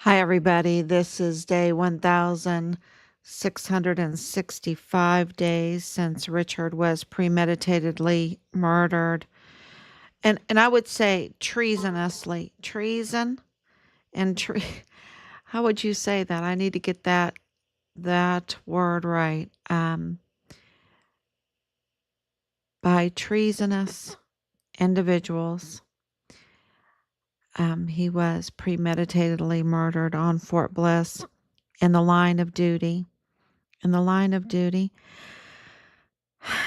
Hi, everybody. This is day 1,665 days since Richard was premeditatedly murdered. And I would say treasonously. Treason and how would you say that? I need to get that word right. By treasonous individuals. He was premeditatedly murdered on Fort Bliss in the line of duty. In the line of duty.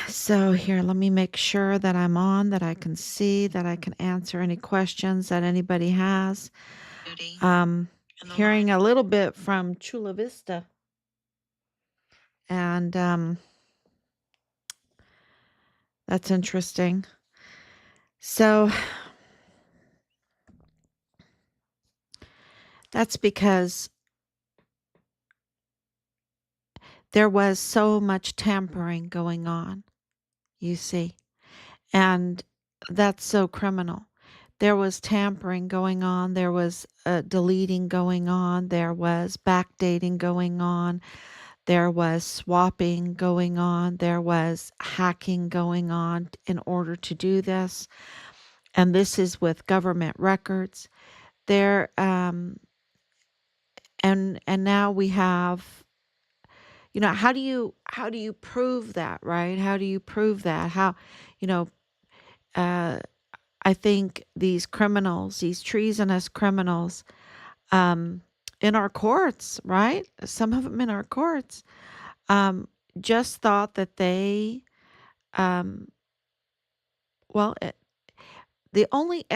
So here, let me make sure that I'm on, that I can see, that I can answer any questions that anybody has. Hearing a little bit from Chula Vista. And that's interesting. So that's because there was so much tampering going on, you see. And that's so criminal. There was tampering going on. There was deleting going on. There was backdating going on. There was swapping going on. There was hacking going on in order to do this. And this is with government records. There and now we have, how do you prove that, right? How do you prove that? How, you know, I think these criminals, these treasonous criminals, in our courts, right? Some of them in our courts, just thought that they, um, well, the only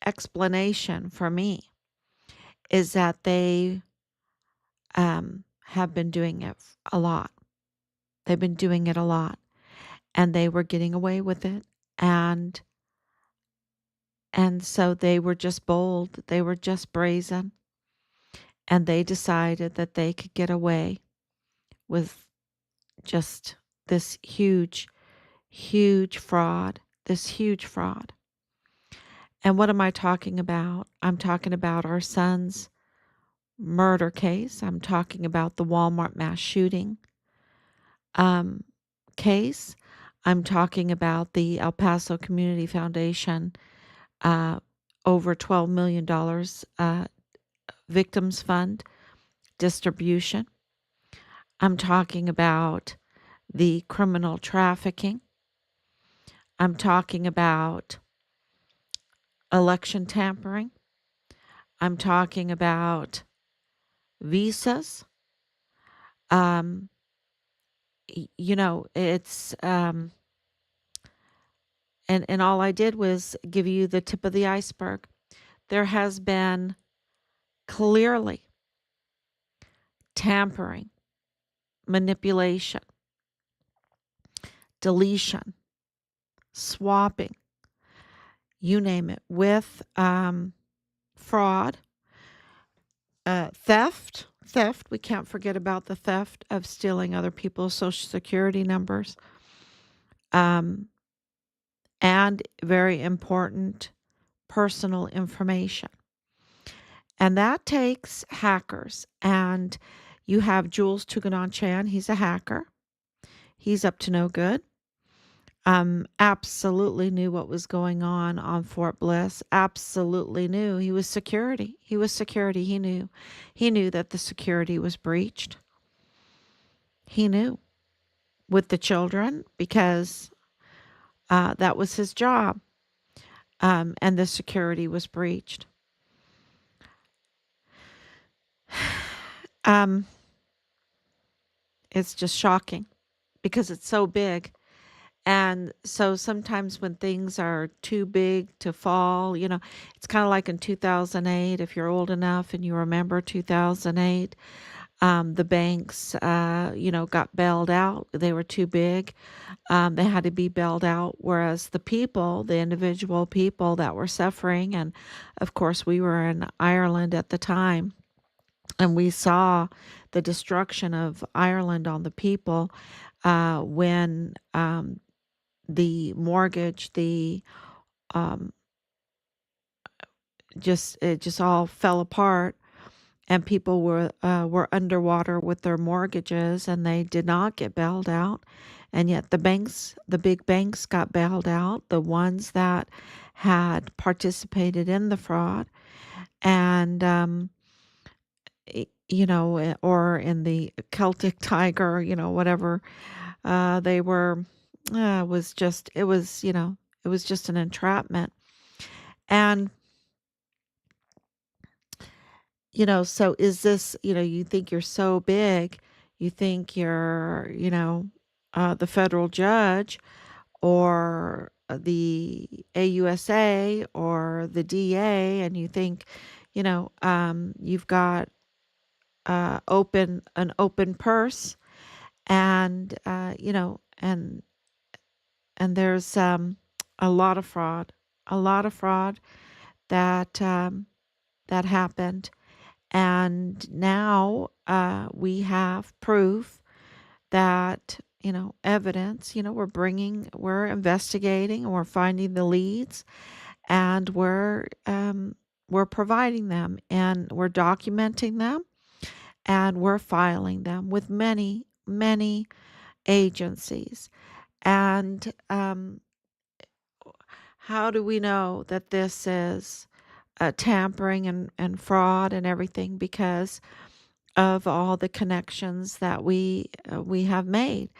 explanation for me is that they have been doing it a lot. They've been doing it a lot, and they were getting away with it, and so they were just bold. They were just brazen, and they decided that they could get away with just this huge fraud, this huge fraud. And what am I talking about? I'm talking about our son's murder case. I'm talking about the Walmart mass shooting case. I'm talking about the El Paso Community Foundation over $12 million victims fund distribution. I'm talking about the criminal trafficking. I'm talking about election tampering. I'm talking about visas. It's and all I did was give you the tip of the iceberg. There has been clearly tampering, manipulation, deletion, swapping, you name it, with fraud, theft. We can't forget about the theft of stealing other people's social security numbers. And very important personal information. And that takes hackers. And you have Jules Tuganon-Chan. He's a hacker. He's up to no good. Absolutely knew what was going on Fort Bliss. Absolutely knew. He was security. He knew. He knew that the security was breached. He knew with the children because that was his job. And the security was breached. It's just shocking because it's so big. And so sometimes when things are too big to fall, it's kind of like in 2008, if you're old enough and you remember 2008, the banks, got bailed out. They were too big. They had to be bailed out. Whereas the individual people that were suffering, and of course we were in Ireland at the time, and we saw the destruction of Ireland on the people when the mortgage, the it just all fell apart, and people were underwater with their mortgages, and they did not get bailed out. And yet the big banks got bailed out, the ones that had participated in the fraud. And or in the Celtic Tiger, whatever they were, it was just an entrapment. And so is this, you think you're so big, you think you're, the federal judge, or the AUSA, or the DA, and you think, you've got an open purse, and there's a lot of fraud, a lot of fraud that that happened. And now we have proof that, evidence, we're investigating, and we're finding the leads, and we're providing them, and we're documenting them, and we're filing them with many, many agencies. And how do we know that this is tampering and fraud and everything? Because of all the connections that we have made.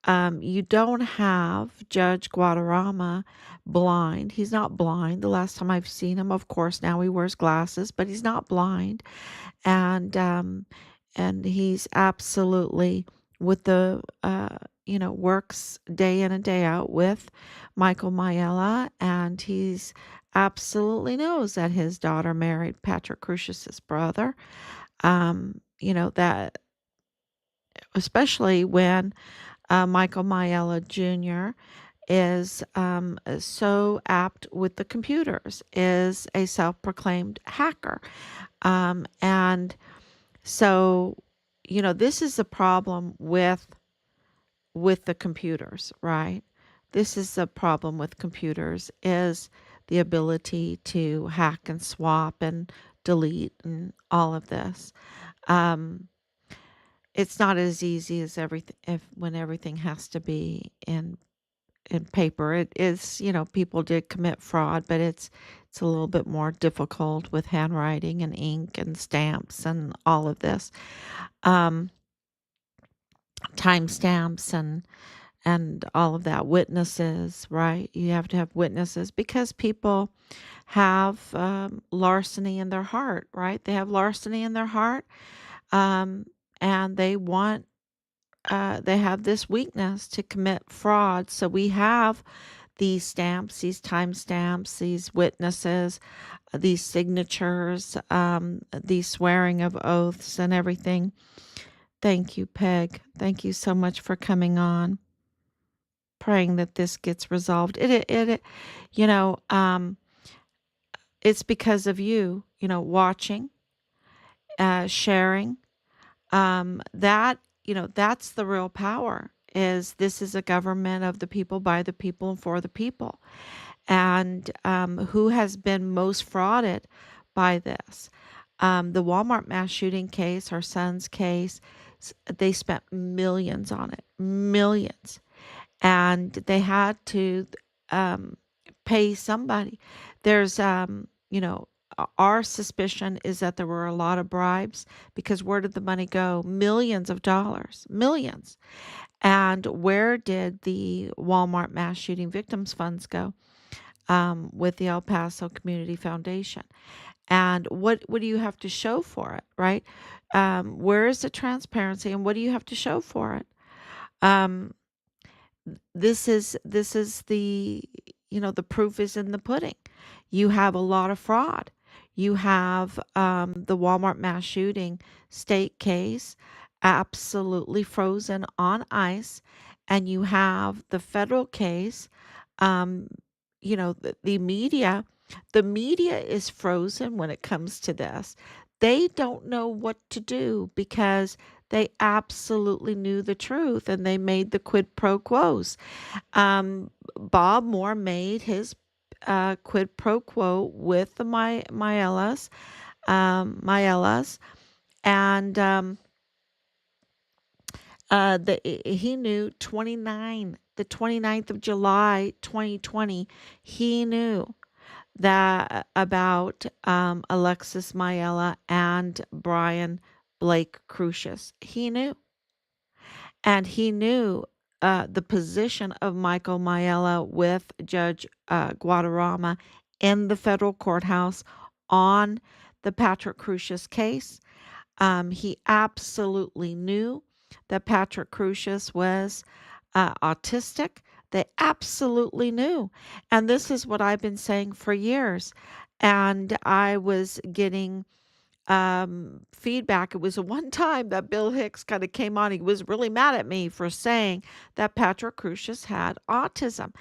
You don't have Judge Guadarrama blind. He's not blind. The last time I've seen him, of course, now he wears glasses, but he's not blind. And he's absolutely with the works day in and day out with Michael Mayella, and he's absolutely knows that his daughter married Patrick Crucius's brother. That especially when Michael Mayella Jr. is so apt with the computers, is a self-proclaimed hacker. And so, this is a problem with the computers, right? This is a problem with computers, is the ability to hack and swap and delete and all of this. Um, it's not as easy as everything if when everything has to be in paper. It is, people did commit fraud, but it's a little bit more difficult with handwriting and ink and stamps and all of this. Um, Timestamps and all of that, witnesses, right? You have to have witnesses because people have larceny in their heart, right? They have larceny in their heart, um, and they have this weakness to commit fraud. So we have these stamps, these timestamps, these witnesses, these signatures, these swearing of oaths and everything. Thank you, Peg. Thank you so much for coming on. Praying that this gets resolved. You know, um, it's because of you, watching, sharing. That, that's the real power. Is this is a government of the people, by the people, and for the people. And who has been most frauded by this? The Walmart mass shooting case, our son's case, they spent millions on it, millions, and they had to um, pay somebody. There's, our suspicion is that there were a lot of bribes, because where did the money go? Millions of dollars, millions. And where did the Walmart mass shooting victims funds go? With the El Paso Community Foundation. And what do you have to show for it, right? Where is the transparency, and what do you have to show for it? Um, this is the, the proof is in the pudding. You have a lot of fraud. You have the Walmart mass shooting state case absolutely frozen on ice, and you have the federal case. um, the media, is frozen when it comes to this. They don't know what to do because they absolutely knew the truth, and they made the quid pro quos. Bob Moore made his quid pro quo with the Myelas, and he knew the 29th of July, 2020. He knew that about Alexis Mayella and Brian Blake Crucius. He knew, and he knew the position of Michael Mayella with Judge Guadarrama in the federal courthouse on the Patrick Crucius case. He absolutely knew that Patrick Crucius was autistic. They absolutely knew. And this is what I've been saying for years. And I was getting feedback. It was one time that Bill Hicks kind of came on. He was really mad at me for saying that Patrick Crucius had autism.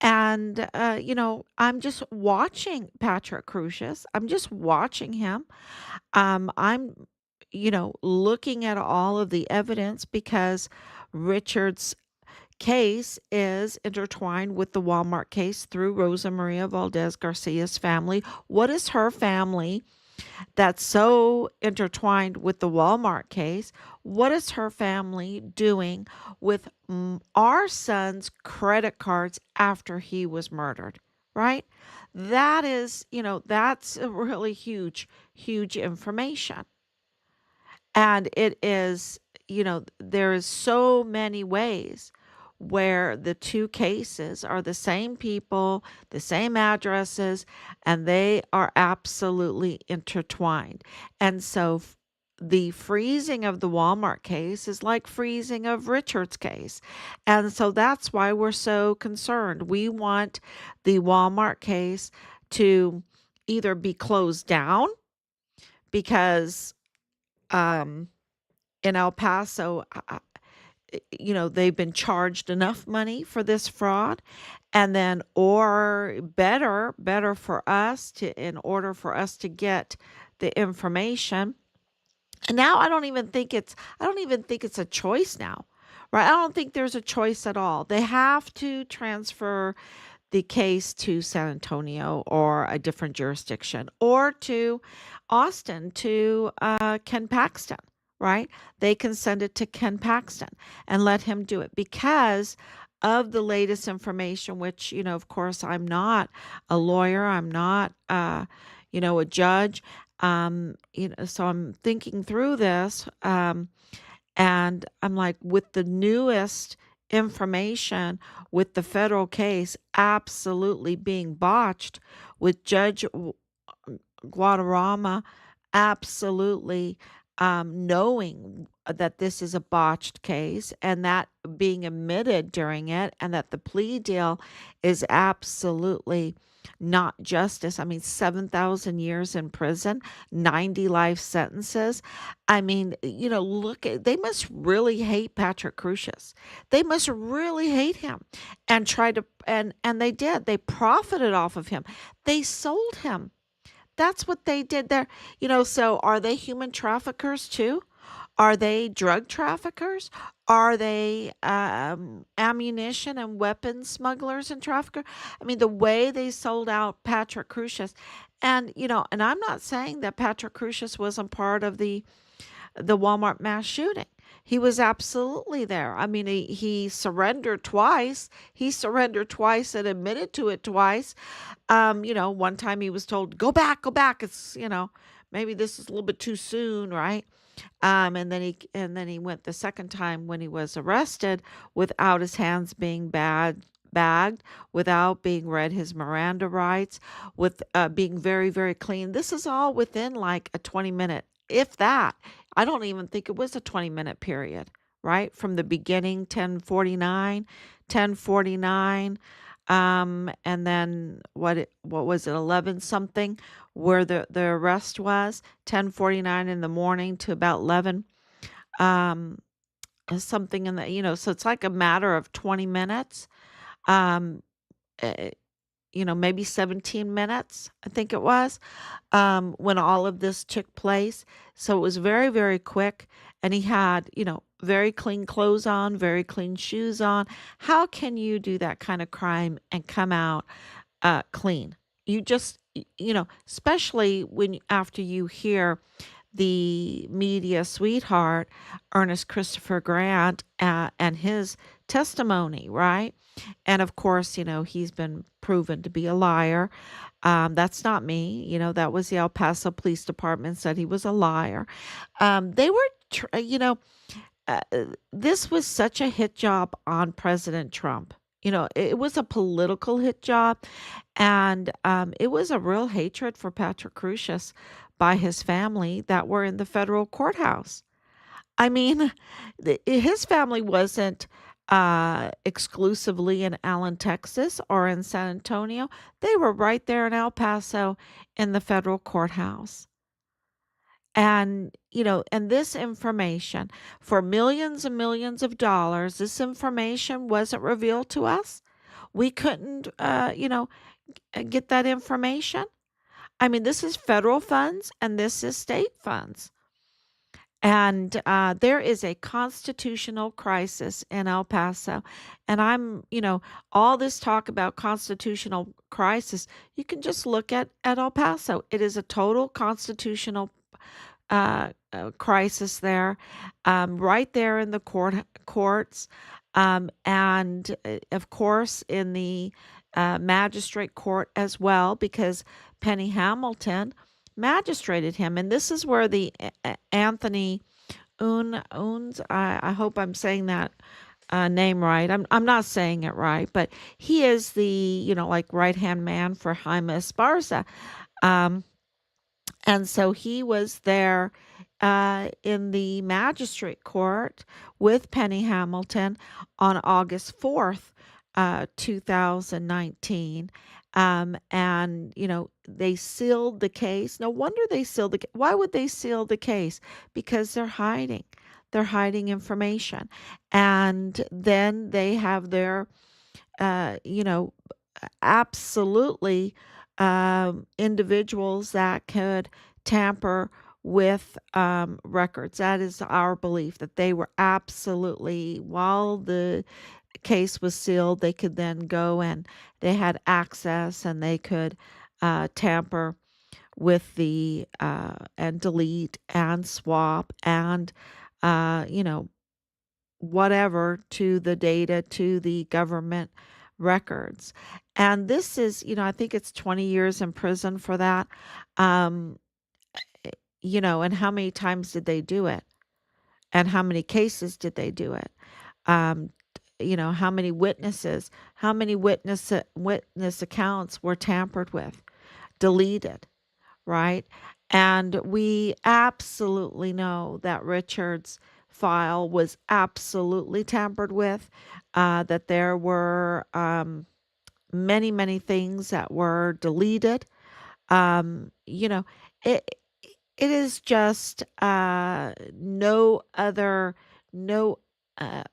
And, I'm just watching Patrick Crucius. I'm just watching him. I'm, looking at all of the evidence because Richard's case is intertwined with the Walmart case through Rosa Maria Valdez Garcia's family. What is her family that's so intertwined with the Walmart case? What is her family doing with our son's credit cards after he was murdered? Right? That is, that's a really huge, huge information. And it is, there is so many ways where the two cases are the same people, the same addresses, and they are absolutely intertwined. And so the freezing of the Walmart case is like freezing of Richard's case. And so that's why we're so concerned. We want the Walmart case to either be closed down because um, in El Paso, they've been charged enough money for this fraud, and then, or better for us to, in order for us to get the information. And now I don't even think it's a choice now, right? I don't think there's a choice at all. They have to transfer the case to San Antonio or a different jurisdiction or to Austin to Ken Paxton, right? They can send it to Ken Paxton and let him do it because of the latest information, which, of course, I'm not a lawyer, I'm not, a judge. So I'm thinking through this. And I'm like, with the newest information, with the federal case absolutely being botched, with Judge Guadarrama absolutely knowing that this is a botched case and that being admitted during it, and that the plea deal is absolutely not justice. I mean, 7,000 years in prison, 90 life sentences. I mean, look at, they must really hate Patrick Crucius. They must really hate him and try to, and they did. They profited off of him. They sold him. That's what they did there. So are they human traffickers too? Are they drug traffickers? Are they ammunition and weapons smugglers and traffickers? I mean, the way they sold out Patrick Crucius, and I'm not saying that Patrick Crucius wasn't part of the Walmart mass shooting. He was absolutely there. I mean, he surrendered twice. He surrendered twice and admitted to it twice. One time he was told, go back, go back. It's, maybe this is a little bit too soon, right? And then he went the second time when he was arrested without his hands being bagged, without being read his Miranda rights, with being very, very clean. This is all within like a 20-minute, if that. I don't even think it was a 20-minute period, right? From the beginning, 10:49, and then what was it, 11 something, where the arrest was, 10:49 in the morning to about 11, um, something in the, so it's like a matter of 20 minutes, um, eh, maybe 17 minutes, I think it was, when all of this took place. So it was very, very quick. And he had, very clean clothes on, very clean shoes on. How can you do that kind of crime and come out clean. You just, especially when after you hear the media sweetheart, Ernest Christopher Grant, and his testimony, right? And of course, he's been proven to be a liar. That's not me. That was the El Paso Police Department said he was a liar. They were, uh, this was such a hit job on President Trump. It was a political hit job, and it was a real hatred for Patrick Crusius by his family that were in the federal courthouse. I mean, his family wasn't exclusively in Allen, Texas, or in San Antonio. They were right there in El Paso in the federal courthouse. And this information, for millions and millions of dollars, this information wasn't revealed to us. We couldn't, get that information. I mean, this is federal funds and this is state funds. And there is a constitutional crisis in El Paso. And all this talk about constitutional crisis, you can just look at El Paso. It is a total constitutional crisis there, right there in the courts, and of course in the magistrate court as well, because Penny Hamilton magistrated him, and this is where the Anthony Owns. I hope I'm saying that name right. I'm not saying it right, but he is the like right hand man for Jaime Esparza. Um, and so he was there in the magistrate court with Penny Hamilton on August 4th, 2019. And, they sealed the case. No wonder they sealed the case. Why would they seal the case? Because they're hiding. They're hiding information. And then they have their, you know, absolutely individuals that could tamper with records. That is our belief that they were absolutely, while the case was sealed, they could then go and they had access and they could tamper with the and delete and swap and you know whatever to the data, to the government records. And this is, I think it's 20 years in prison for that. Um, and how many times did they do it? And how many cases did they do it? Um, how many witnesses, how many witness accounts were tampered with, deleted, right? And we absolutely know that Richard's file was absolutely tampered with, that there were many, many things that were deleted. Um, you know, it it is just no other, no uh,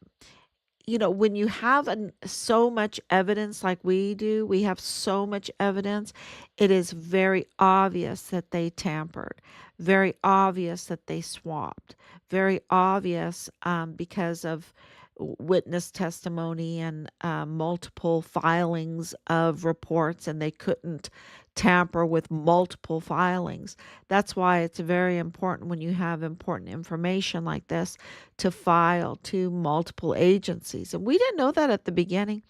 when you have so much evidence like we do, we have so much evidence, it is very obvious that they tampered, very obvious that they swapped, very obvious because of witness testimony and multiple filings of reports, and they couldn't tamper with multiple filings. That's why it's very important when you have important information like this to file to multiple agencies. And we didn't know that at the beginning.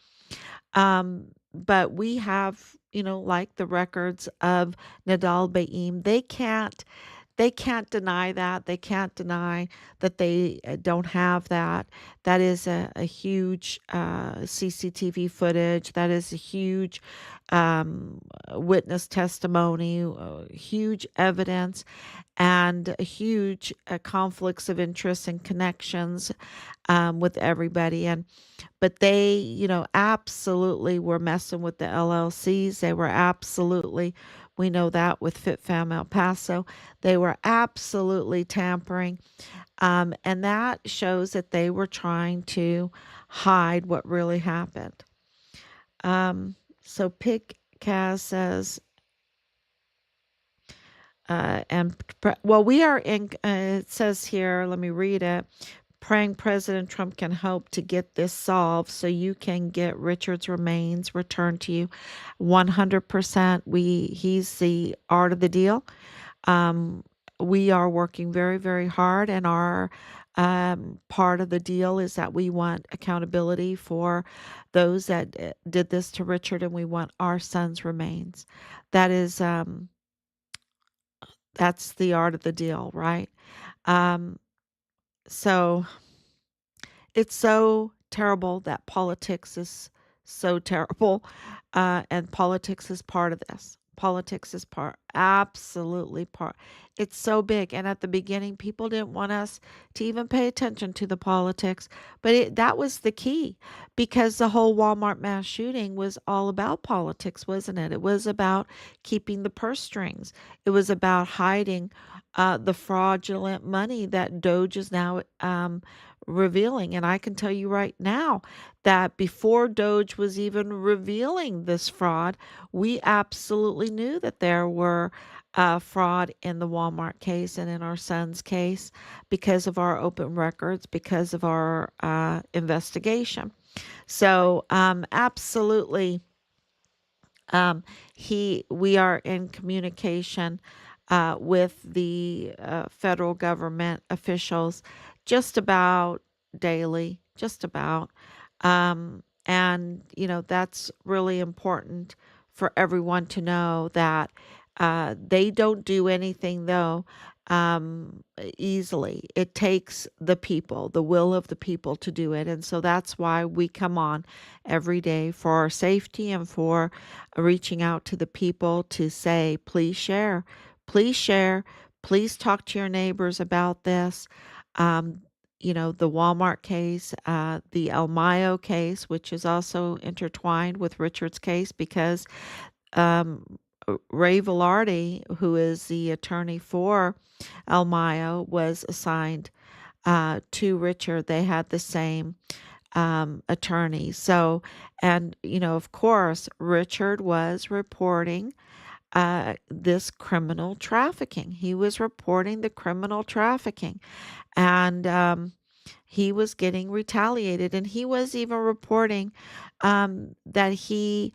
But we have, like the records of Nadal Baim, they can't deny that. They can't deny that they don't have that. That is a huge CCTV footage. That is a huge witness testimony, huge evidence, and a huge conflicts of interest and connections with everybody. But they, absolutely were messing with the LLCs. They were absolutely, we know that with FitFam El Paso, they were absolutely tampering. And that shows that they were trying to hide what really happened. So Pig Kaz says, well, we are in, it says here, let me read it. praying President Trump can help to get this solved so you can get Richard's remains returned to you. 100%. He's the art of the deal. Um, we are working very, very hard, and our part of the deal is that we want accountability for those that did this to Richard, and we want our son's remains. That is, that's the art of the deal, right? Um, so it's so terrible that politics is so terrible, and politics is part of this. Politics is part, absolutely part. It's so big, and at the beginning, people didn't want us to even pay attention to the politics, but that was the key, because the whole Walmart mass shooting was all about politics, wasn't it? It was about keeping the purse strings. It was about hiding the fraudulent money that Doge is now revealing. And I can tell you right now that before Doge was even revealing this fraud, we absolutely knew that there were fraud in the Walmart case and in our son's case because of our open records, because of our investigation. So, absolutely, we are in communication with the federal government officials just about daily, just about. And, that's really important for everyone to know that they don't do anything, though, easily. It takes the people, the will of the people to do it. And so that's why we come on every day for our safety and for reaching out to the people to say, please share, please share, please talk to your neighbors about this. Um, the Walmart case, the El Mayo case, which is also intertwined with Richard's case because um, Ray Velarde, who is the attorney for El Mayo, was assigned to Richard. They had the same attorney. So, and, of course, Richard was reporting this criminal trafficking. He was reporting the criminal trafficking. And he was getting retaliated, and he was even reporting that he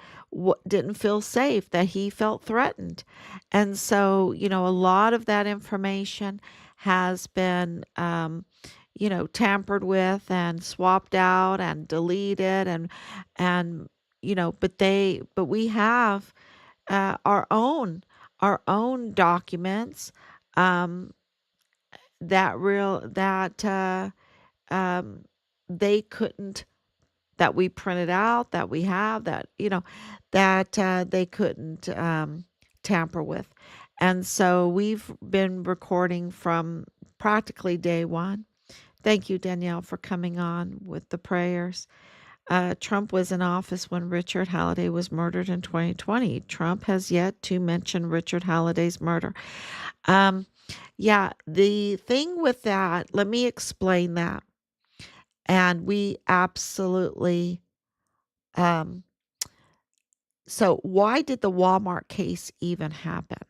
didn't feel safe, that he felt threatened. And so, a lot of that information has been tampered with and swapped out and deleted, and but we have our own documents, um that um, they couldn't, that we printed out, that we have, that they couldn't tamper with. And so we've been recording from practically day one. Thank you, Danielle, for coming on with the prayers. Trump was in office when Richard Halliday was murdered in 2020. Trump has yet to mention Richard Halliday's murder. Um, yeah, the thing with that, let me explain that. And we absolutely, um, so why did the Walmart case even happen?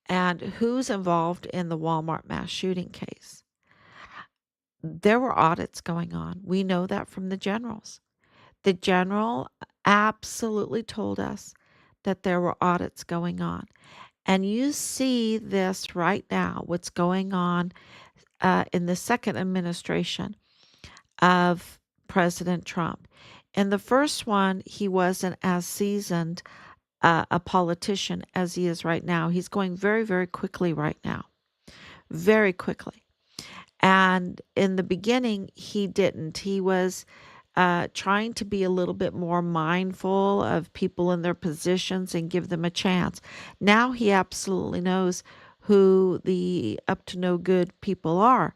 And who's involved in the Walmart mass shooting case? There were audits going on. We know that from the generals. The general absolutely told us that there were audits going on. And you see this right now, what's going on in the second administration of President Trump. In the first one, he wasn't as seasoned a politician as he is right now. He's going very, very quickly right now, very quickly. And in the beginning, he didn't. He was trying to be a little bit more mindful of people in their positions and give them a chance. Now he absolutely knows who the up to no good people are.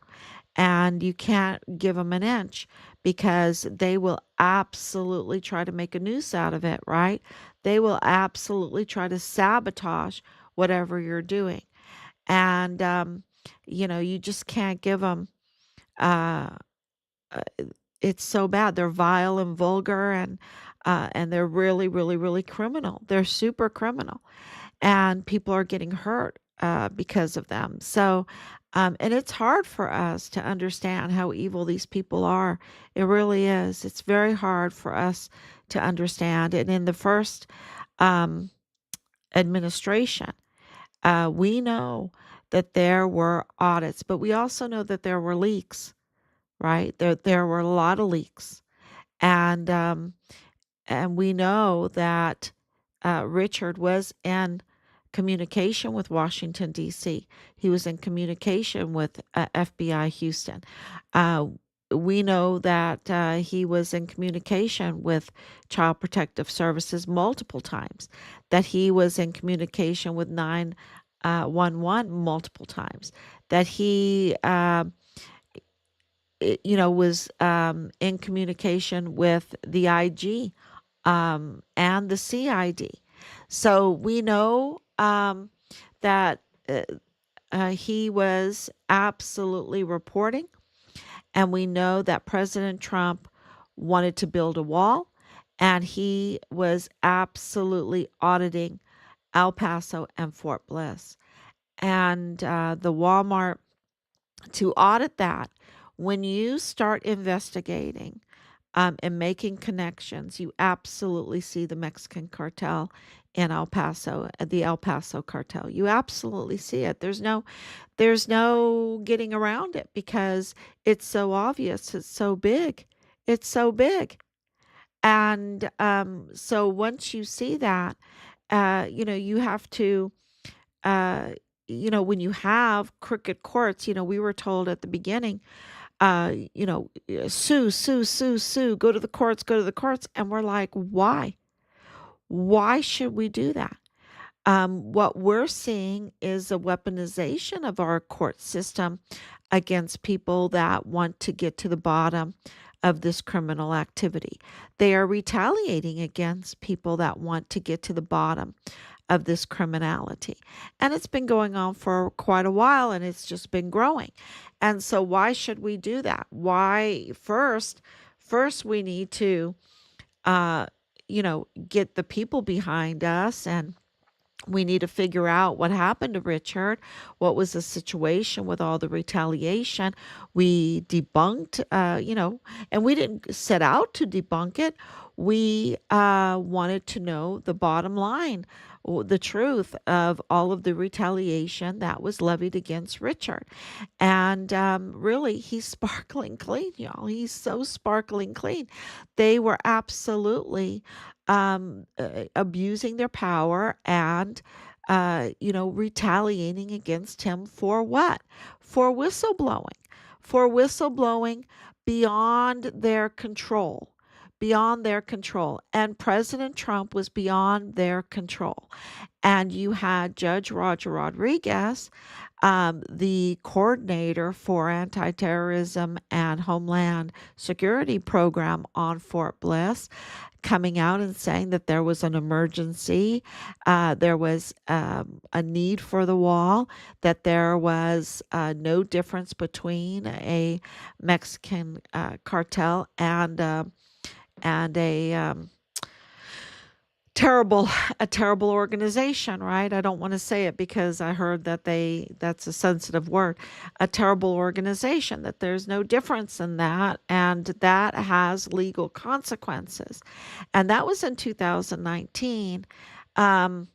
And you can't give them an inch because they will absolutely try to make a noose out of it, right? They will absolutely try to sabotage whatever you're doing. And, you just can't give them, uh, uh, it's so bad. They're vile and vulgar, and they're really, really, really criminal. They're super criminal, and people are getting hurt. because of them. So, and it's hard for us to understand how evil these people are. It really is. It's very hard for us to understand. And in the first um, administration, we know that there were audits, but we also know that there were leaks, right? There were a lot of leaks, and we know that Richard was in communication with Washington, D.C. He was in communication with FBI Houston. Uh, we know that he was in communication with Child Protective Services multiple times, that he was in communication with 911 multiple times, that he was in communication with the IG and the CID. So we know that uh, he was absolutely reporting, and we know that President Trump wanted to build a wall, and he was absolutely auditing El Paso and Fort Bliss. And the Walmart, to audit that, when you start investigating and making connections, you absolutely see the Mexican cartel in El Paso, the El Paso cartel. You absolutely see it. There's no getting around it because it's so obvious. It's so big. It's so big. And so once you see that, you have to uh, when you have crooked courts, we were told at the beginning, sue, sue, sue, sue, go to the courts. And we're like, why? Why should we do that? What we're seeing is a weaponization of our court system against people that want to get to the bottom of this criminal activity. They are retaliating against people that want to get to the bottom of this criminality. And it's been going on for quite a while, and it's just been growing. And so why should we do that? Why first we need to uh get the people behind us, and we need to figure out what happened to Richard. What was the situation with all the retaliation? We debunked, and we didn't set out to debunk it. We wanted to know the bottom line, the truth of all of the retaliation that was levied against Richard. And really, he's sparkling clean, y'all. He's so sparkling clean. They were absolutely abusing their power and, retaliating against him for what? For whistleblowing. For whistleblowing beyond their control. Beyond their control. And President Trump was beyond their control. And you had Judge Roger Rodriguez, the coordinator for anti-terrorism and homeland security program on Fort Bliss, coming out and saying that there was an emergency, there was a need for the wall, that there was no difference between a Mexican cartel and terrible a terrible organization, right? I don't want to say it because I heard that that's a sensitive word. A terrible organization, that there's no difference in that, and that has legal consequences. And that was in 2019. um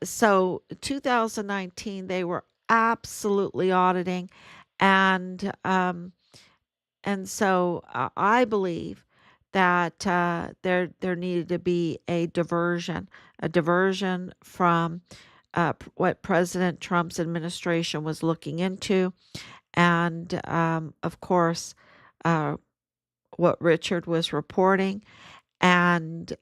so 2019 they were absolutely auditing, and so I believe that there needed to be a diversion from what President Trump's administration was looking into, and of course, uh, what Richard was reporting, and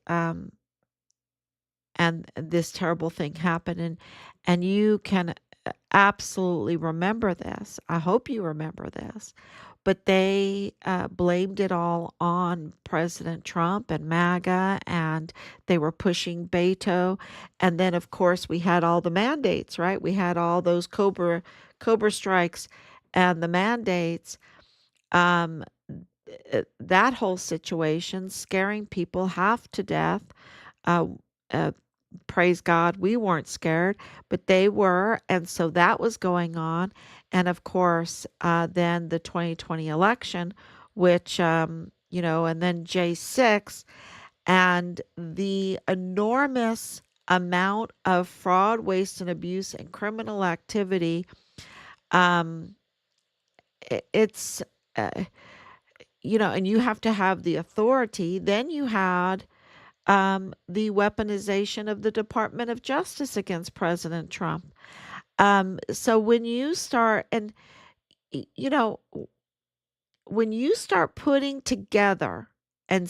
this terrible thing happened, and you can absolutely remember this. I hope you remember this. But they blamed it all on President Trump and MAGA, and they were pushing Beto. And then, of course, we had all the mandates, right? We had all those Cobra strikes and the mandates. Um, that whole situation scaring people half to death. Uh, uh, praise God, we weren't scared, but they were. And so that was going on. And of course, then the 2020 election, which, and then J6, and the enormous amount of fraud, waste, and abuse and criminal activity. Um, it's, uh, and you have to have the authority. Then you had the weaponization of the Department of Justice against President Trump. So when you start, and you know, when you start putting together and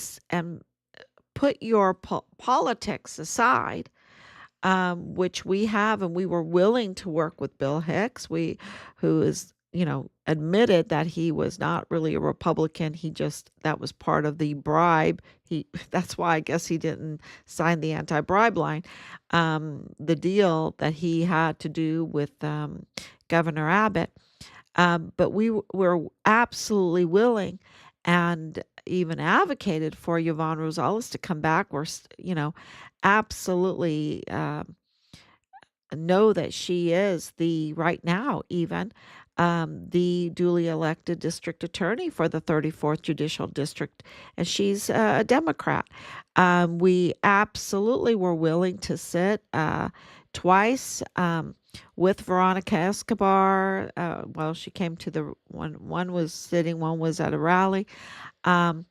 put your politics aside, which we have, and we were willing to work with Bill Hicks, who is, admitted that he was not really a Republican. He just that was part of the bribe. That's why I guess he didn't sign the anti-bribe line, the deal that he had to do with Governor Abbott. But we were absolutely willing and even advocated for Yvonne Rosales to come back. We're, absolutely know that she is right now, even the duly elected district attorney for the 34th Judicial District, and she's a Democrat. We absolutely were willing to sit twice with Veronica Escobar. Well, she came to the one was sitting, one was at a rally. Um,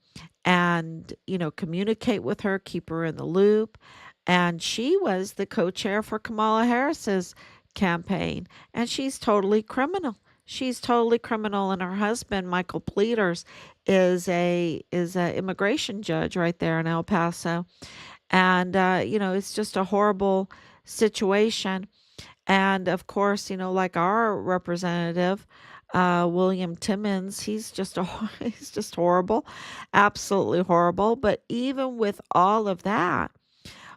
and communicate with her, keep her in the loop. And she was the co-chair for Kamala Harris's campaign, and she's totally criminal. And her husband, Michael Pleaders, is a immigration judge right there in El Paso. And it's just a horrible situation. And of course, like our representative, William Timmons, he's just horrible, absolutely horrible. But even with all of that,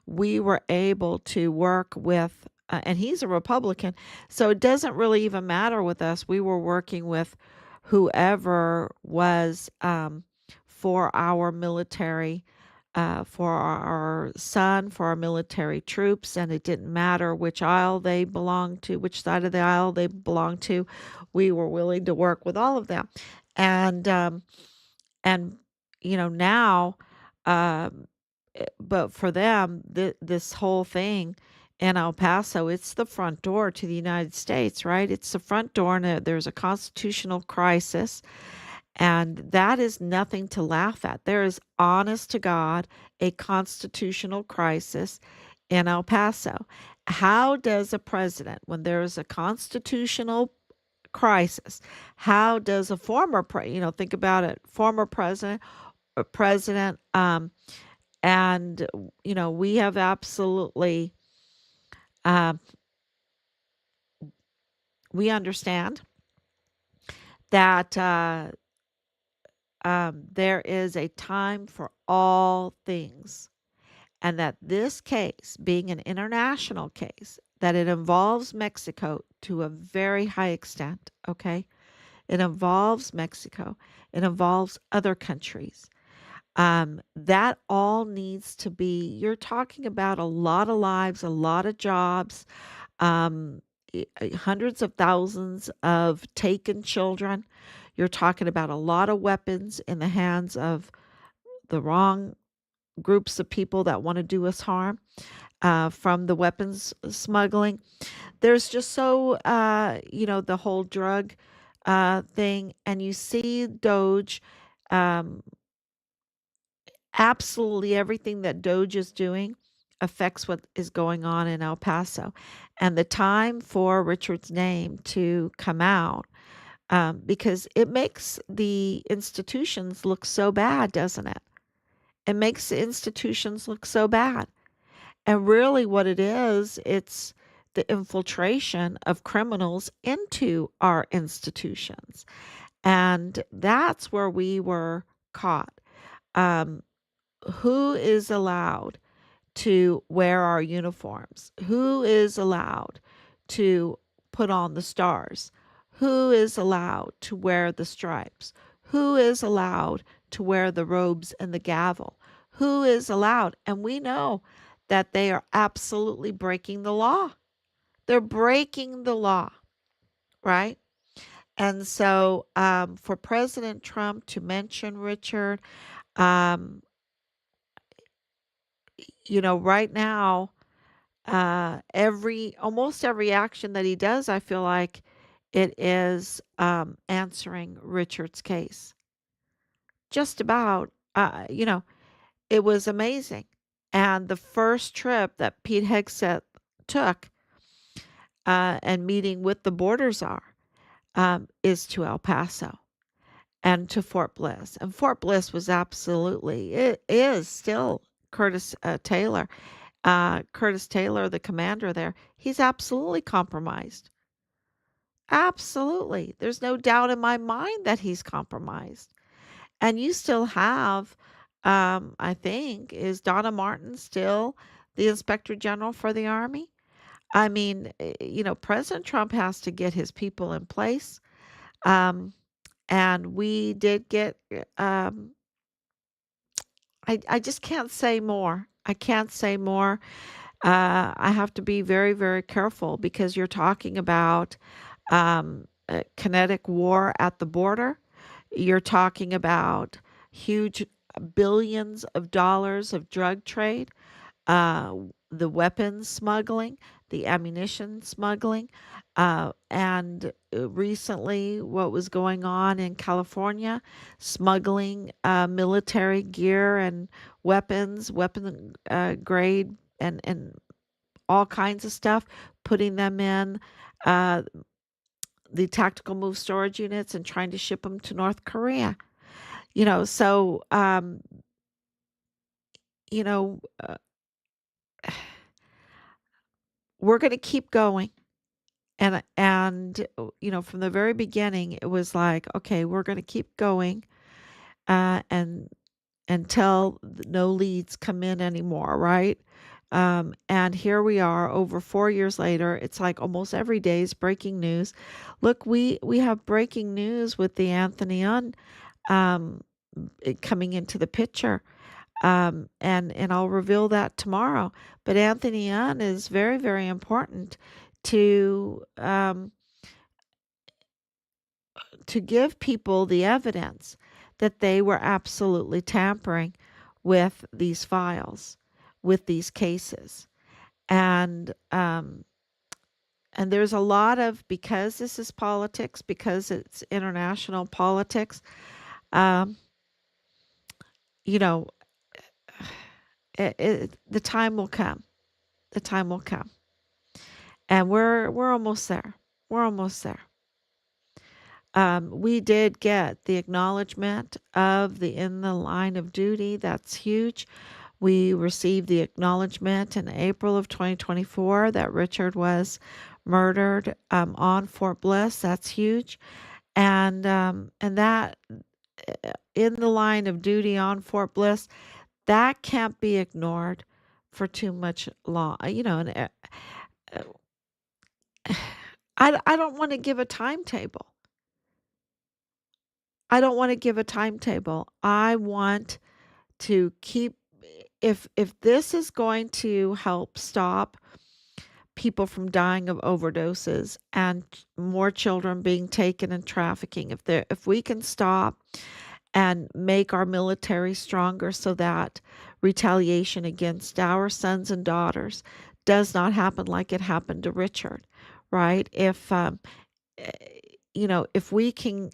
we were able to work with, and he's a Republican, so it doesn't really even matter with us. We were working with whoever was for our military, for our son, for our military troops, and it didn't matter which aisle they belonged to, which side of the aisle they belonged to. We were willing to work with all of them, and and now, um, but for them, this whole thing in El Paso, it's the front door to the United States, right? It's the front door, and there's a constitutional crisis, and that is nothing to laugh at. There is, honest to God, a constitutional crisis in El Paso. How does a president, when there is a constitutional crisis, how does a think about it, former president, and we have absolutely, um, we understand that there is a time for all things, and that this case, being an international case, that it involves Mexico to a very high extent, okay? It involves Mexico, it involves other countries. That all needs to be, you're talking about a lot of lives, a lot of jobs, um, hundreds of thousands of taken children. You're talking about a lot of weapons in the hands of the wrong groups of people that want to do us harm, from the weapons smuggling. There's just the whole drug thing, and you see Doge. Um, Absolutely everything that Doge is doing affects what is going on in El Paso. And the time for Richard's name to come out, because it makes the institutions look so bad, doesn't it? It makes the institutions look so bad. And really, what it is, it's the infiltration of criminals into our institutions. And that's where we were caught. Um, who is allowed to wear our uniforms? Who is allowed to put on the stars? Who is allowed to wear the stripes? Who is allowed to wear the robes and the gavel? Who is allowed? And we know that they are absolutely breaking the law. They're breaking the law, right? And so, for President Trump to mention Richard, um, right now, almost every action that he does, I feel like it is answering Richard's case. Just about, it was amazing. And the first trip that Pete Hegseth took, and meeting with the border czar, is to El Paso and to Fort Bliss. And Fort Bliss was absolutely, it is still Curtis Taylor. Curtis Taylor, the commander there, he's absolutely compromised. Absolutely. There's no doubt in my mind that he's compromised. And you still have, I think, is Donna Martin still the Inspector General for the Army? I mean, President Trump has to get his people in place. Um, and we did get, I just can't say more. I can't say more. I have to be very, very careful because you're talking about kinetic war at the border. You're talking about huge billions of dollars of drug trade, uh, the weapons smuggling, the ammunition smuggling, and recently what was going on in California, smuggling military gear and weapon grade and all kinds of stuff, putting them in uh, the tactical move storage units and trying to ship them to North Korea. So you know, uh, we're going to keep going. And from the very beginning, it was like, okay, we're going to keep going, and until no leads come in anymore, right? And here we are, over 4 years later. It's like almost every day is breaking news. Look, we have breaking news with the Anthony Unn um, coming into the picture. And I'll reveal that tomorrow. But Anthony Young is very, very important to give people the evidence that they were absolutely tampering with these files, with these cases. And there's a lot of, because this is politics, because it's international politics, um, you know, the time will come. The time will come. And we're almost there. We're almost there. We did get the acknowledgement of the in the line of duty. That's huge. We received the acknowledgement in April of 2024 that Richard was murdered on Fort Bliss. That's huge. And that in the line of duty on Fort Bliss, that can't be ignored for too much long. And I don't want to give a timetable. I don't want to give a timetable. I want to keep, if this is going to help stop people from dying of overdoses and more children being taken in trafficking, if we can stop and make our military stronger so that retaliation against our sons and daughters does not happen like it happened to Richard, right? Eh, if we can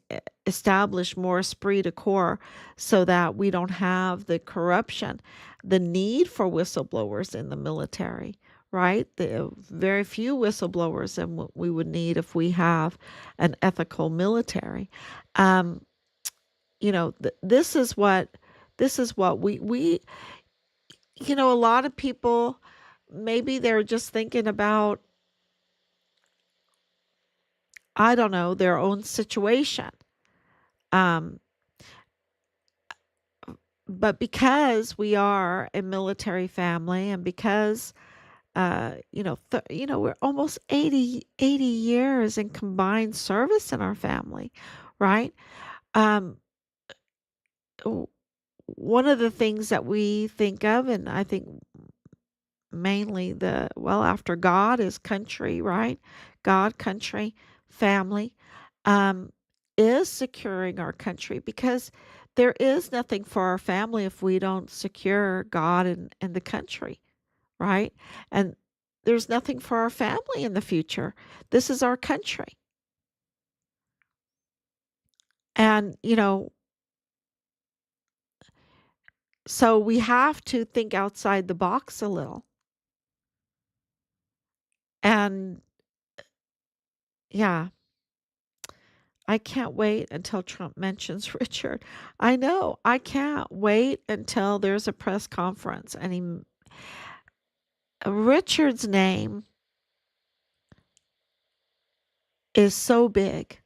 establish more esprit de corps so that we don't have the corruption, the need for whistleblowers in the military, right? The very few whistleblowers than what we would need if we have an ethical military. Um, this is what a lot of people, maybe they're just thinking about, I don't know, their own situation. Um, but because we are a military family, and because we're almost 80 years in combined service in our family, right? um w- One of the things that we think of, and I think mainly after God is country, right? God, country, family, um, is securing our country because there is nothing for our family if we don't secure God and the country, right? And there's nothing for our family in the future. This is our country. And, so we have to think outside the box a little. And yeah, I can't wait until Trump mentions Richard. I know. I can't wait until there's a press conference and Richard's name is so big.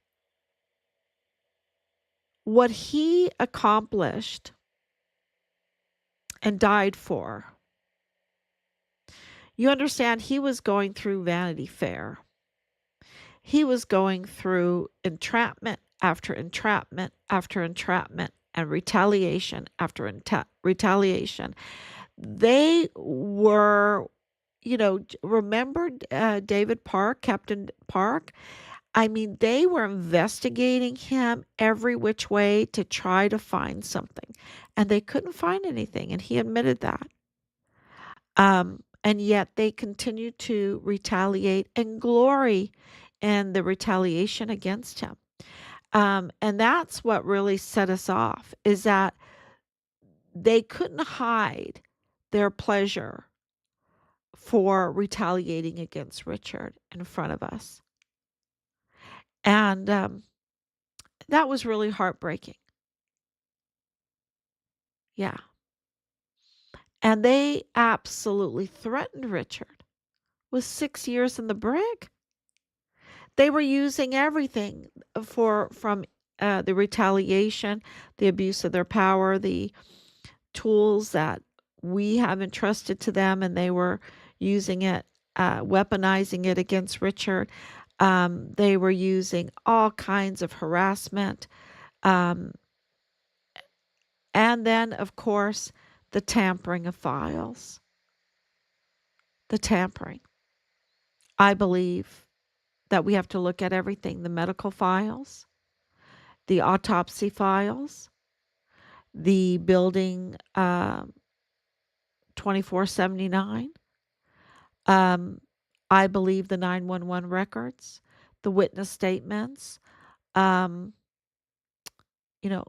What he accomplished and died for. You understand, he was going through Vanity Fair. He was going through entrapment after entrapment after entrapment and retaliation after retaliation. They were, remember David Park, Captain Park? I mean, they were investigating him every which way to try to find something, and they couldn't find anything, and he admitted that. And yet they continued to retaliate and glory in the retaliation against him. And that's what really set us off is that they couldn't hide their pleasure for retaliating against Richard in front of us. And that was really heartbreaking. Yeah. And they absolutely threatened Richard with 6 years in the brig. They were using everything from the retaliation, the abuse of their power, the tools that we have entrusted to them, and they were using it, weaponizing it against Richard. They were using all kinds of harassment. Um, and then, of course, the tampering of files. The tampering. I believe that we have to look at everything, the medical files, the autopsy files, the building 2479. Um, I believe the 911 records, the witness statements, um, you know,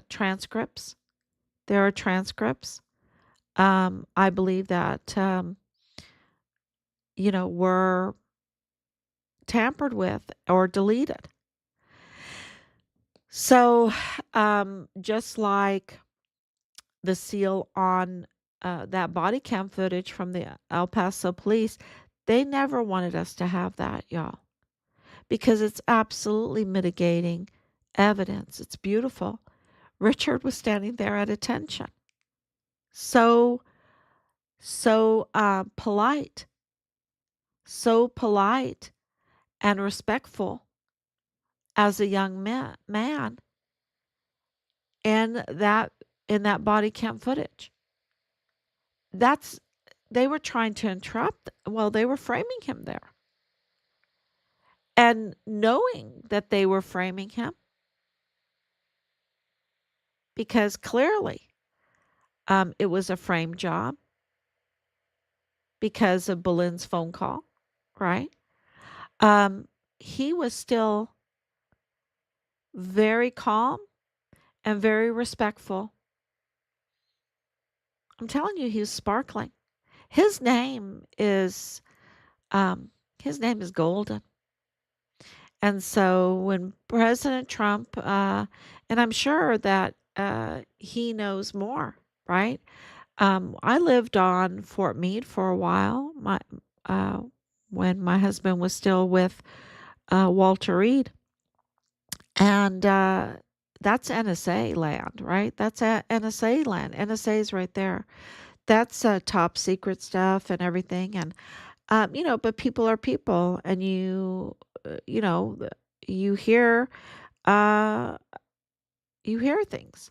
transcripts. There are transcripts. I believe that, were tampered with or deleted. So, just like the seal on that body cam footage from the El Paso police, they never wanted us to have that, y'all, because it's absolutely mitigating evidence. It's beautiful. Richard was standing there at attention. So, polite, so polite and respectful as a young man in that body cam footage. That's they were trying to entrap, well, they were framing him there. And knowing that they were framing him, because clearly it was a frame job because of Boleyn's phone call, right? Um, he was still very calm and very respectful. I'm telling you, he was sparkling. His name is um, his name is golden. And so when President Trump, and I'm sure that he knows more, right? I lived on Fort Meade for a while. Uh, when my husband was still with Walter Reed, and that's NSA land, right? That's NSA land. NSA is right there. That's top secret stuff and everything. And but people are people, and you know, you hear, uh, you hear things,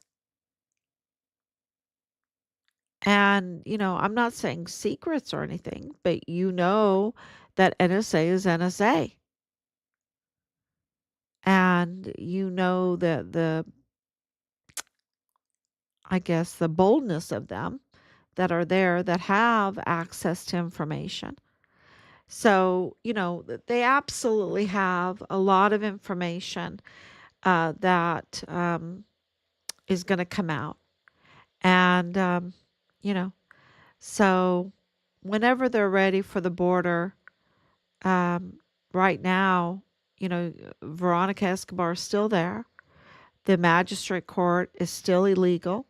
And, I'm not saying secrets or anything, but that NSA is NSA. And that I guess, the boldness of them that are there that have access to information. So, they absolutely have a lot of information that is going to come out. And, you know, so whenever they're ready for the border, um, right now, Veronica Escobar is still there. The magistrate court is still illegal.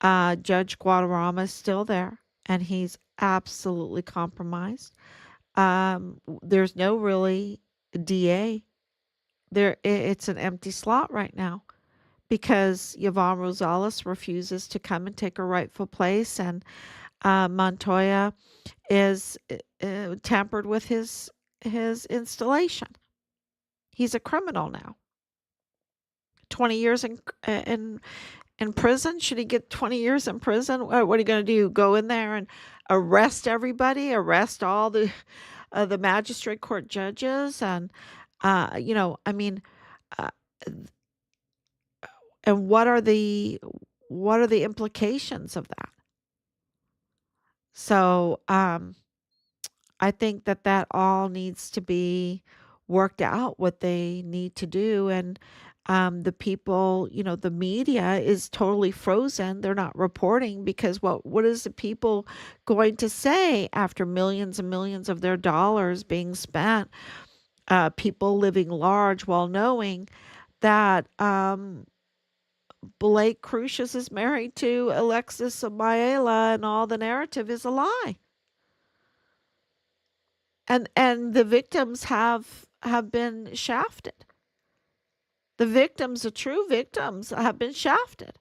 Judge Guadarrama is still there, and he's absolutely compromised. There's no really DA there. It's an empty slot right now because Yvonne Rosales refuses to come and take her rightful place, and Montoya is tampered with his installation. He's a criminal now. 20 years in prison? Should he get 20 years in prison? What are you going to do? Go in there and arrest everybody? Arrest all the magistrate court judges? And I mean, uh, and what are the implications of that? So I think that all needs to be worked out, what they need to do. And the people, the media is totally frozen. They're not reporting because what is the people going to say after millions and millions of their dollars being spent? People living large while knowing that Blake Crucius is married to Alexis Maela, and all the narrative is a lie. And the victims have been shafted. The true victims have been shafted.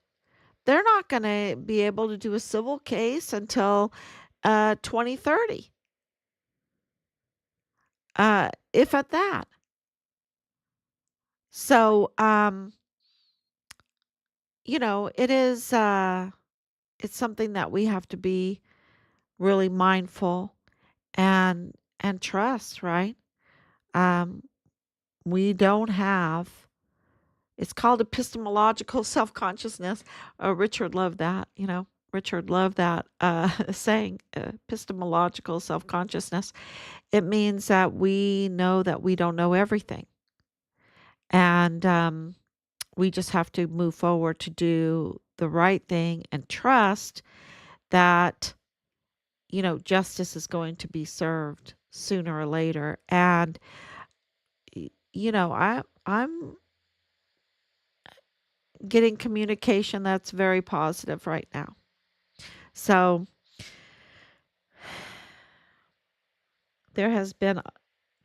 They're not going to be able to do a civil case until 2030, if at that. So it is it's something that we have to be really mindful and trust, right? Um, we don't have It's called epistemological self-consciousness. Richard loved that, Richard loved that saying, epistemological self-consciousness. It means that we know that we don't know everything. And we just have to move forward to do the right thing and trust that, justice is going to be served sooner or later. And, I'm getting communication that's very positive right now. So there has been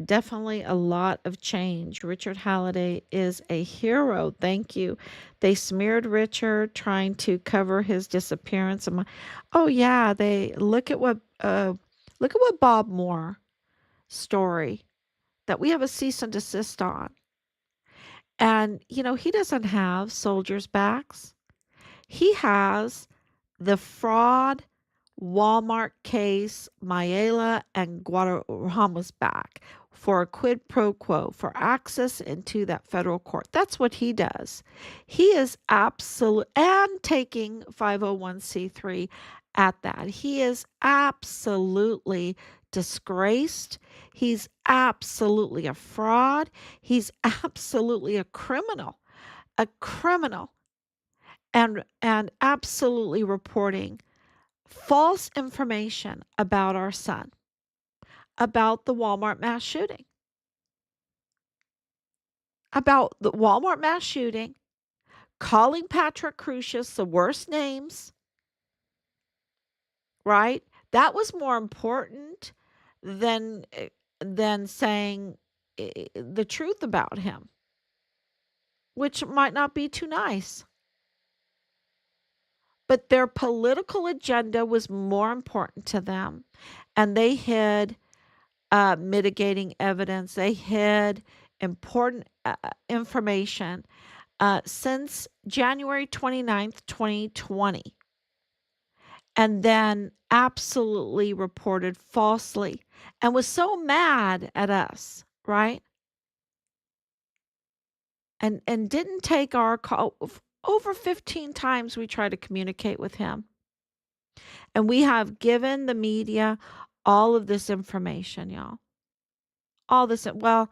definitely a lot of change. Richard Halliday is a hero. Thank you. They smeared Richard trying to cover his disappearance. Oh yeah, they look at what Bob Moore story that we have a cease and desist on. And he doesn't have soldiers' backs. He has the fraud Walmart case Mayela and Guadarrama's back for a quid pro quo for access into that federal court. That's what he does. He is absolute and taking 501c3 at that. He is absolutely disgraced. He's absolutely a fraud. He's absolutely a criminal, and absolutely reporting false information about our son, about the Walmart mass shooting, calling Patrick Crucius the worst names, right? That was more important than than saying the truth about him, which might not be too nice. But their political agenda was more important to them, and they hid mitigating evidence. They hid important information since January 29th, 2020. and then absolutely reported falsely and was so mad at us, right? And didn't take our call. Over 15 times we tried to communicate with him. And we have given the media all of this information, y'all. All this well,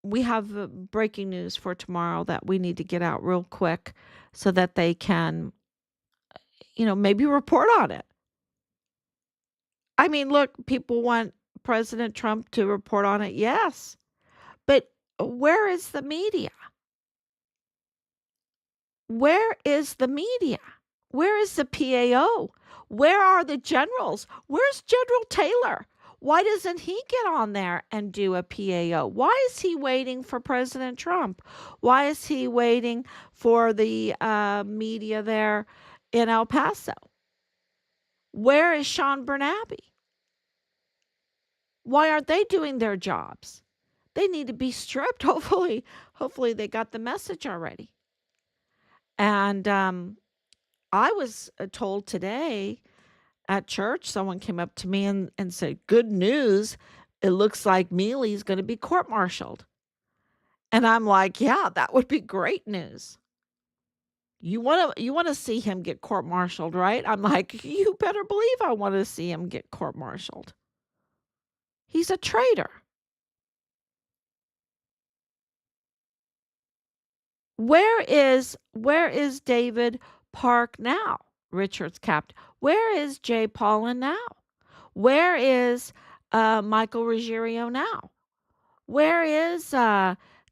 we have breaking news for tomorrow that we need to get out real quick so that they can, maybe report on it. I mean, look, people want President Trump to report on it. Yes. But where is the media? Where is the media? Where is the PAO? Where are the generals? Where's General Taylor? Why doesn't he get on there and do a PAO? Why is he waiting for President Trump? Why is he waiting for the media there in El Paso? Where is Sean Bernabe? Why aren't they doing their jobs? They need to be stripped. Hopefully they got the message already. And I was told today at church, someone came up to me and said, "Good news. It looks like Mealy's going to be court martialed." And I'm like, "Yeah, that would be great news. You want to see him get court martialed, right?" I'm like, "You better believe I want to see him get court martialed. He's a traitor." Where is David Park now? Richard's captain. Where is Jay Paulin now? Where is Michael Ruggiero now? Where is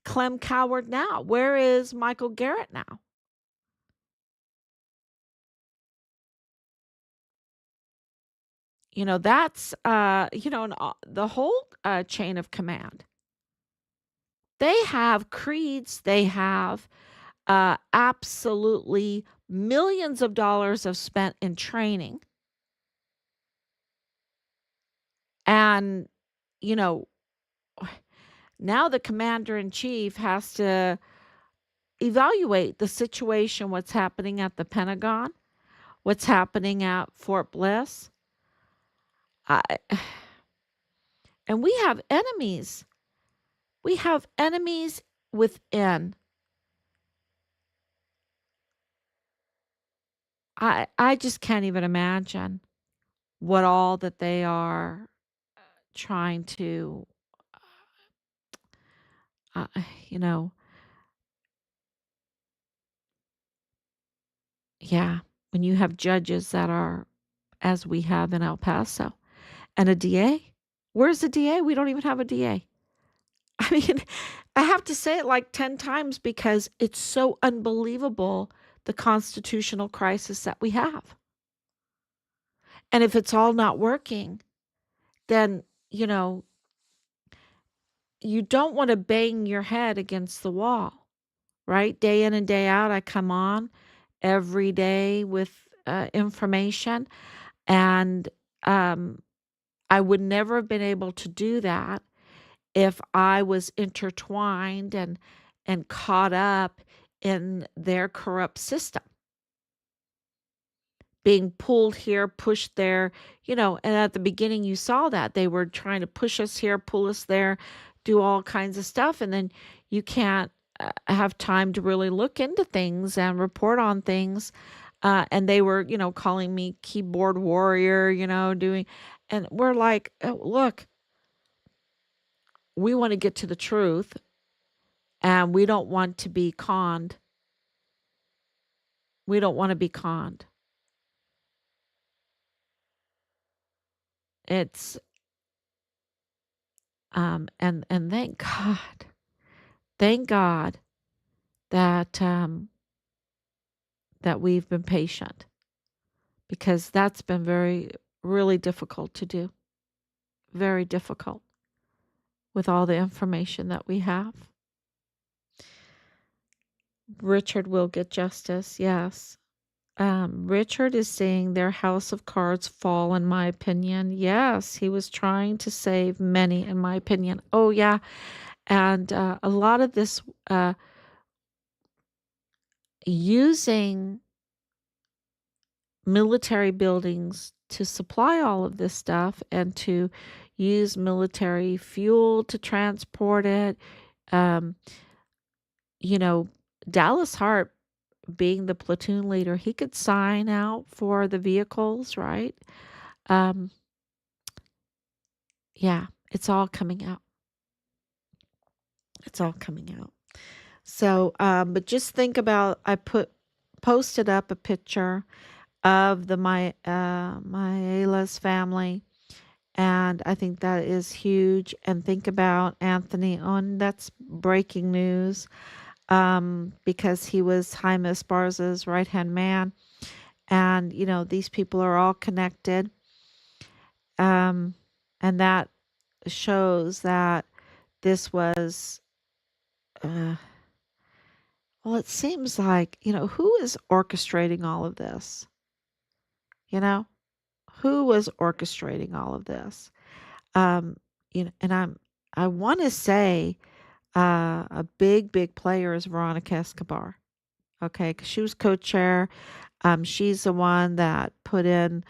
Clem Coward now? Where is Michael Garrett now? That's the whole chain of command. They have creeds. They have absolutely millions of dollars of spent in training, and you know now the commander in chief has to evaluate the situation, what's happening at the Pentagon, what's happening at Fort Bliss. I, and we have enemies. We have enemies within. I just can't even imagine what all that they are trying to, uh, you know, yeah, when you have judges that are, as we have in El Paso, and a DA. Where's the DA? We don't even have a DA. I mean, I have to say it like 10 times because it's so unbelievable the constitutional crisis that we have. And if it's all not working, then, you don't want to bang your head against the wall, right? Day in and day out, I come on every day with information, and um, I would never have been able to do that if I was intertwined and caught up in their corrupt system, being pulled here, pushed there, and at the beginning you saw that they were trying to push us here, pull us there, do all kinds of stuff, and then you can't have time to really look into things and report on things. And they were, calling me keyboard warrior, doing, and we're like, "Oh, look, we want to get to the truth, and we don't want to be conned. We don't want to be conned." It's and thank God that that we've been patient, because that's been very really difficult to do. Very difficult with all the information that we have. Richard will get justice. Yes. Richard is saying their house of cards fall, in my opinion. Yes, he was trying to save many, in my opinion. Oh, yeah. And a lot of this using military buildings to supply all of this stuff and to use military fuel to transport it. Um, you know, Dallas Hart being the platoon leader, he could sign out for the vehicles, right? Um, yeah, it's all coming out. It's all coming out. So, but just think about I posted up a picture of the Maela's family, and I think that is huge. And think about Anthony on that's breaking news, because he was Jaime Esparza's right hand man, and these people are all connected, um, and that shows that this was. Uh, well, it seems like who is orchestrating all of this. You know, who was orchestrating all of this? Um, and I want to say a big player is Veronica Escobar. Okay, because she was co-chair. She's the one that put in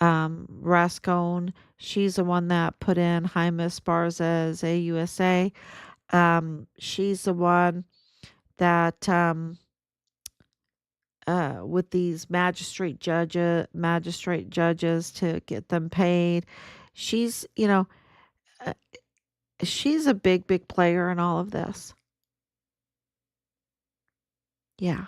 Rascon. She's the one that put in Jaime Esparza's AUSA. She's the one that with these magistrate judges to get them paid. She's uh, she's a big player in all of this. Yeah,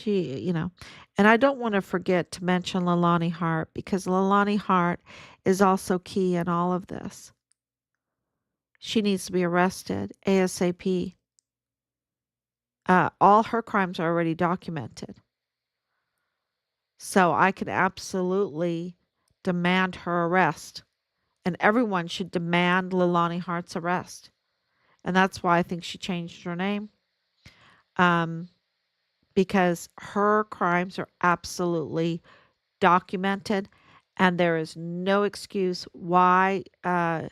and I don't want to forget to mention Lalani Hart because Lalani Hart is also key in all of this. She needs to be arrested ASAP. All her crimes are already documented. So I could absolutely demand her arrest. And everyone should demand Lalani Hart's arrest. And that's why I think she changed her name. Um, because her crimes are absolutely documented, and there is no excuse why FBI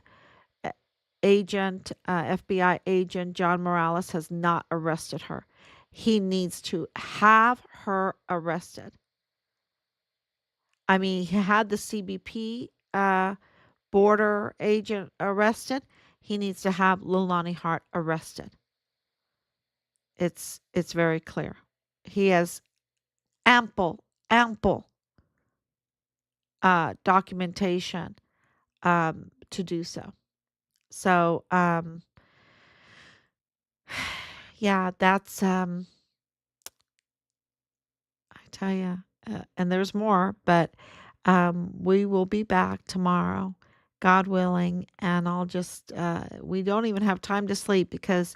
agent John Morales has not arrested her. He needs to have her arrested. I mean, he had the CBP border agent arrested. He needs to have Lulani Hart arrested. It's very clear. He has ample documentation to do so. So yeah, that's I tell you, and there's more, but we will be back tomorrow, God willing, and I'll just we don't even have time to sleep because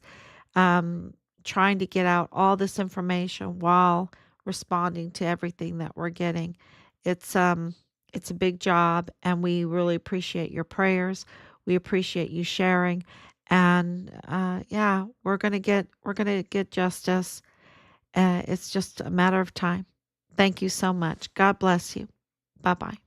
um, trying to get out all this information while responding to everything that we're getting. It's a big job, and we really appreciate your prayers. We appreciate you sharing, and yeah, we're gonna get justice. It's just a matter of time. Thank you so much. God bless you. Bye bye.